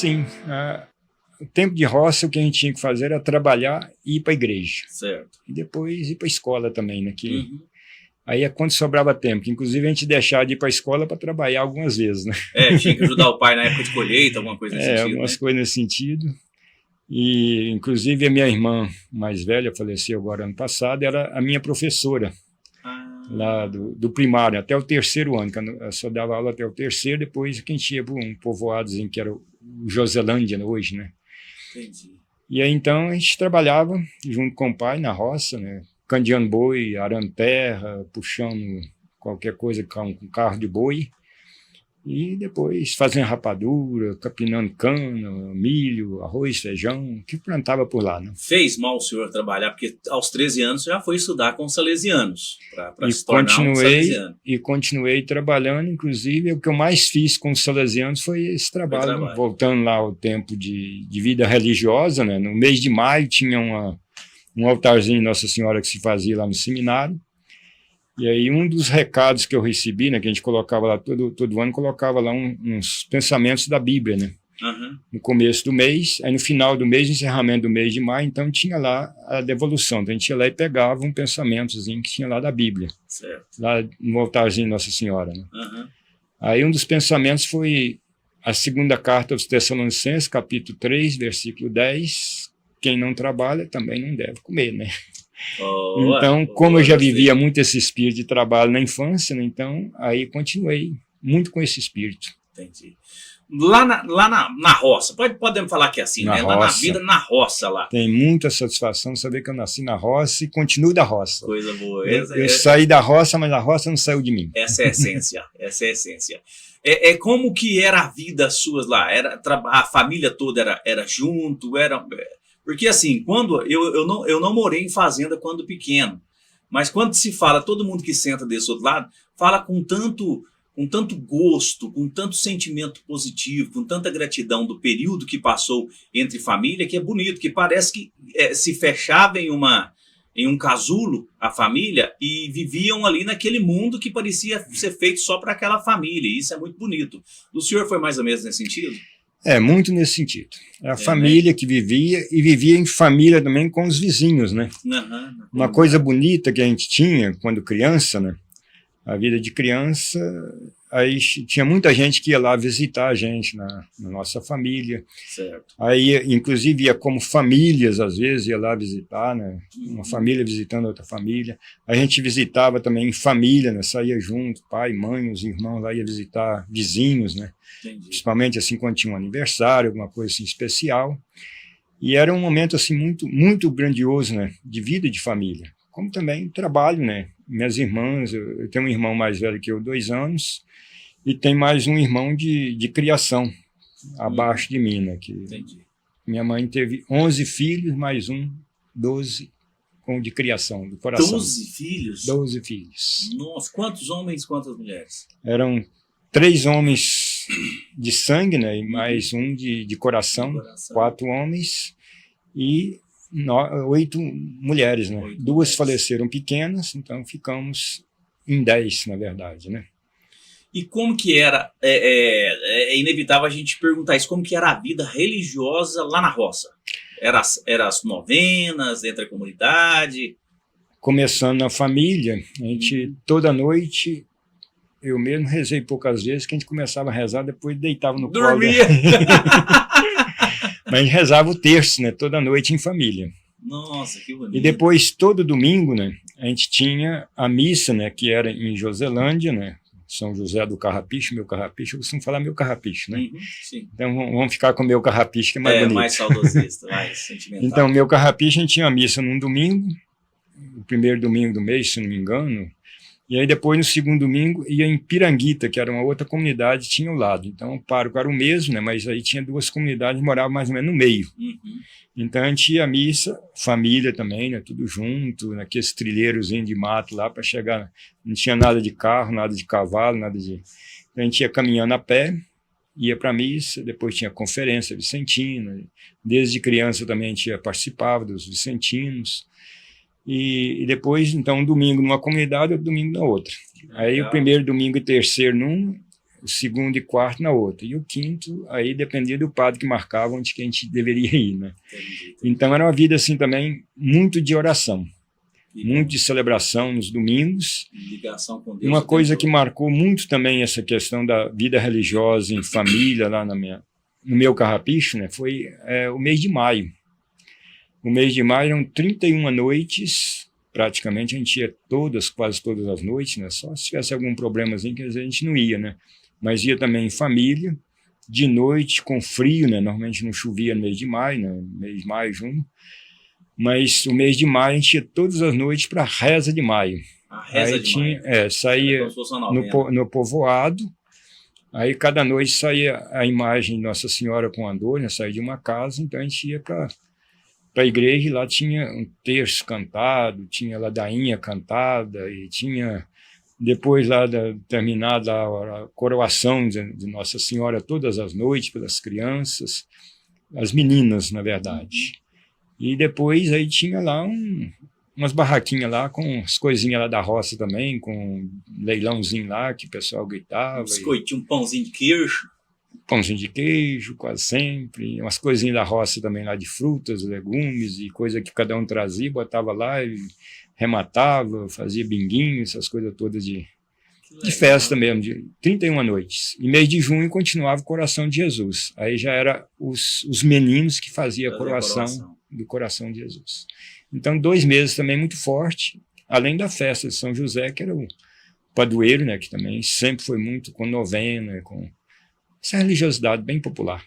assim, o tempo de roça, o que a gente tinha que fazer era trabalhar e ir para a igreja. Certo. E depois ir para a escola também, né? Aí é quando sobrava tempo, que inclusive a gente deixava de ir para a escola para trabalhar algumas vezes, né? Tinha que ajudar o pai na época de colheita, alguma coisa nesse sentido, algumas né? coisas nesse sentido. E inclusive a minha irmã mais velha, faleceu agora ano passado, era a minha professora lá do primário, até o terceiro ano, que eu só dava aula até o terceiro, depois que a gente ia para um povoadozinho que era o Joselândia hoje, né? Entendi. E aí então a gente trabalhava junto com o pai na roça, né? Candeando boi, arando terra, puxando qualquer coisa com carro de boi, e depois fazendo rapadura, capinando cana, milho, arroz, feijão, que plantava por lá. Né? Fez mal o senhor trabalhar, porque aos 13 anos você já foi estudar com os salesianos, para se tornar um salesiano. E continuei trabalhando, inclusive o que eu mais fiz com os salesianos foi esse trabalho. Voltando lá ao tempo de vida religiosa, né? No mês de maio tinha um altarzinho de Nossa Senhora que se fazia lá no seminário. E aí um dos recados que eu recebi, né, que a gente colocava lá todo ano, colocava lá uns pensamentos da Bíblia, né? No começo do mês, aí no final do mês, encerramento do mês de maio, então tinha lá a devolução. Então a gente ia lá e pegava um pensamentozinho que tinha lá da Bíblia, certo. Lá no altarzinho de Nossa Senhora. Né? Aí um dos pensamentos foi a segunda carta aos Tessalonicenses, capítulo 3, versículo 10, quem não trabalha também não deve comer, né? Então, como eu já vivia muito esse espírito de trabalho na infância, né, então aí continuei muito com esse espírito. Entendi. Lá na roça, podemos falar que é assim, né? Lá na vida, na roça lá. Tem muita satisfação saber que eu nasci na roça e continuo da roça. Coisa boa. Eu saí da roça, mas a roça não saiu de mim. Essa é a essência, essa é a essência. Como que era a vida suas lá? A família toda era junto, Porque assim, quando eu não morei em fazenda quando pequeno, mas quando se fala, todo mundo que senta desse outro lado, fala com tanto gosto, com tanto sentimento positivo, com tanta gratidão do período que passou entre família, que é bonito, que parece que se fechava em um casulo a família e viviam ali naquele mundo que parecia ser feito só para aquela família, e isso é muito bonito. O senhor foi mais ou menos nesse sentido? Muito nesse sentido. A família, né? Que vivia, e vivia em família também com os vizinhos, né? Uma coisa bonita que a gente tinha quando criança, né? A vida de criança, aí tinha muita gente que ia lá visitar a gente na nossa família. Certo. Aí, inclusive, ia como famílias, às vezes, ia lá visitar, né? Uma família visitando outra família. A gente visitava também em família, né? Saía junto, pai, mãe, os irmãos lá ia visitar vizinhos, né? Entendi. Principalmente assim quando tinha um aniversário, alguma coisa assim especial. E era um momento assim muito, muito grandioso, né? De vida de família. Como também trabalho, né? Minhas irmãs, eu tenho um irmão mais velho que eu, 2 anos, e tem mais um irmão de criação, abaixo de mim, né? Que Entendi. Minha mãe teve 11 filhos, mais 12 de criação, do coração. 12 filhos? 12 filhos. Nossa, quantos homens, quantas mulheres? Eram 3 homens de sangue, né? E mais um de coração, 4 homens, e 8 mulheres, né? 2 mulheres. Faleceram pequenas, então ficamos em 10, na verdade, né? E como que era, é inevitável a gente perguntar isso, como que era a vida religiosa lá na roça? Era as novenas, entre a comunidade? Começando na família, a gente toda noite, eu mesmo rezei poucas vezes, que a gente começava a rezar, depois deitava no colo. Dormia! Mas a gente rezava o terço, né? Toda noite em família. Nossa, que bonito. E depois, todo domingo, né? A gente tinha a missa, né? Que era em Joselândia, né? São José do Carrapicho, meu Carrapicho. Eu costumo falar meu Carrapicho, né? Sim. Então vamos ficar com meu Carrapicho, que é mais bonito. Mais saudosista, mais sentimental. Então, meu Carrapicho, a gente tinha a missa num domingo, o primeiro domingo do mês, se não me engano. E aí depois, no segundo domingo, ia em Piranguita, que era uma outra comunidade, tinha ao lado. Então, o pároco era o mesmo, né? Mas aí tinha 2 comunidades que moravam mais ou menos no meio. Então, a gente ia à missa, família também, né? Tudo junto, naqueles trilheirozinhos de mato lá para chegar. Não tinha nada de carro, nada de cavalo, nada de... Então, a gente ia caminhando a pé, ia para a missa, depois tinha conferência vicentina. Desde criança também a gente participava dos vicentinos. E depois, então, um domingo numa comunidade, outro domingo na outra. Aí o primeiro domingo e terceiro num, o segundo e quarto na outra. E o quinto, aí dependia do padre que marcava onde que a gente deveria ir, né? Entendi. Então era uma vida assim também muito de oração, muito de celebração nos domingos. Ligação com Deus. Uma coisa que marcou muito também essa questão da vida religiosa em família lá no meu carrapicho, né, foi o mês de maio. O mês de maio eram 31 noites, praticamente a gente ia quase todas as noites, né, só se tivesse algum problemazinho que às vezes a gente não ia, né, mas ia também em família, de noite com frio, né, normalmente não chovia no mês de maio, né, mês de maio, junho, mas o mês de maio a gente ia todas as noites para a reza de maio. A reza aí de maio. saía no povoado. Aí, cada noite saía a imagem de Nossa Senhora com andor, né? Saía de uma casa, então a gente ia para a igreja e lá tinha um terço cantado, tinha ladainha cantada, e tinha, depois lá terminada a coroação de Nossa Senhora todas as noites pelas crianças, as meninas, na verdade. E depois aí tinha lá umas barraquinhas lá com as coisinhas lá da roça também, com um leilãozinho lá que o pessoal gritava. Um biscoitinho, um pãozinho de queijo. Pãozinho de queijo, quase sempre. Umas coisinhas da roça também lá de frutas, legumes e coisa que cada um trazia, botava lá e rematava, fazia binguinho, essas coisas todas de festa mesmo, de 31 noites. E mês de junho continuava o Coração de Jesus. Aí já era os meninos que faziam a coroação do Coração de Jesus. Então, 2 meses também muito forte, além da festa de São José, que era o padroeiro, né, que também sempre foi muito com novena, com essa religiosidade bem popular.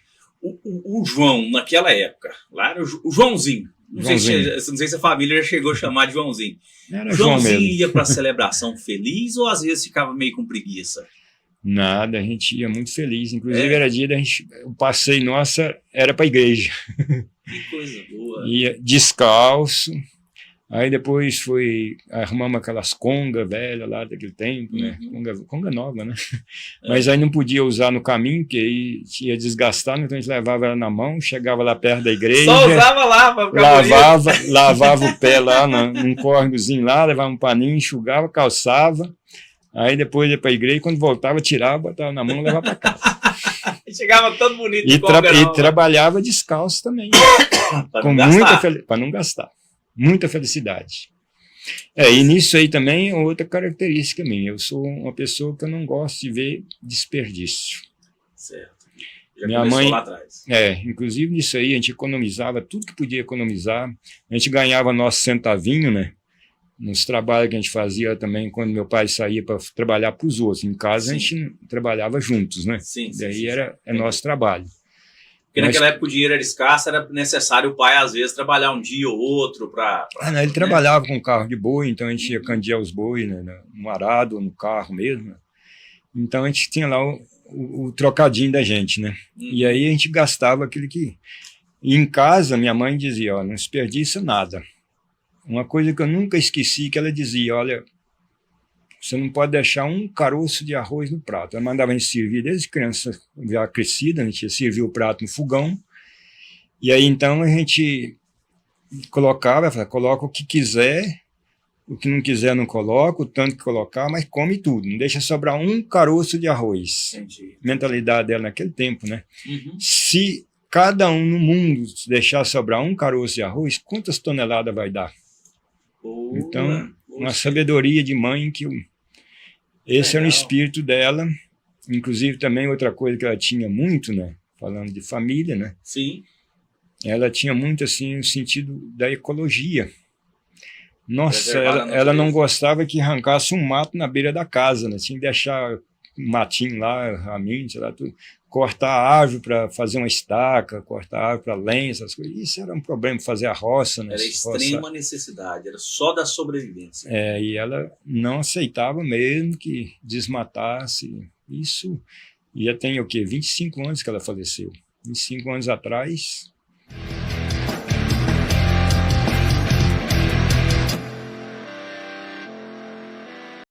O João, naquela época, lá era o Joãozinho. Não sei se a família já chegou a chamar de Joãozinho. Era Joãozinho ia para a celebração feliz ou às vezes ficava meio com preguiça? Nada, a gente ia muito feliz. Inclusive, era dia o passeio nosso era para a igreja. Que coisa boa. Ia descalço. Aí depois arrumamos aquelas congas velhas lá daquele tempo, né? Conga nova, né? Mas aí não podia usar no caminho, porque aí ia desgastar, então a gente levava ela na mão, chegava lá perto da igreja. Só usava lá para ficar lavava o pé lá num córregozinho lá, levava um paninho, enxugava, calçava. Aí depois ia para a igreja, quando voltava, tirava, botava na mão e levava para casa. Chegava todo bonito. E trabalhava descalço também. Para não gastar. Muita felicidade. E nisso aí também é outra característica minha. Eu sou uma pessoa que eu não gosto de ver desperdício. Certo. Já Minha mãe, lá atrás. Inclusive nisso aí a gente economizava tudo que podia economizar. A gente ganhava nosso centavinho, né? Nos trabalhos que a gente fazia também, quando meu pai saía para trabalhar para os outros. Em casa, a gente trabalhava juntos, né? Sim. Daí era nosso trabalho. Porque naquela época o dinheiro era escasso, era necessário o pai, às vezes, trabalhar um dia ou outro para... Ele trabalhava com carro de boi, então a gente ia candear os bois, né, no arado ou no carro mesmo. Então a gente tinha lá o trocadinho da gente, né? E aí a gente gastava aquilo que... E em casa, minha mãe dizia, não desperdiça nada. Uma coisa que eu nunca esqueci, que ela dizia, olha, você não pode deixar um caroço de arroz no prato. Ela mandava a gente servir, desde criança já crescida, a gente ia servir o prato no fogão, e aí então a gente colocava, coloca o que quiser, o que não quiser não coloca, o tanto que colocar, mas come tudo, não deixa sobrar um caroço de arroz. Entendi. Mentalidade dela naquele tempo, né? Se cada um no mundo deixar sobrar um caroço de arroz, quantas toneladas vai dar? Então, uma sabedoria de mãe que esse era o espírito dela. Inclusive também outra coisa que ela tinha muito, né? Falando de família, né? Sim. Ela tinha muito assim o sentido da ecologia. Nossa, ela não gostava que arrancasse um mato na beira da casa, né? Tinha que deixar um matinho lá, raminho, sei lá, tudo. Cortar a árvore para fazer uma estaca, cortar a árvore para lenha, essas coisas. Isso era um problema, fazer a roça. Né? Era extrema necessidade, era só da sobrevivência. E ela não aceitava mesmo que desmatasse. Isso já tem o quê? 25 anos que ela faleceu. 25 anos atrás,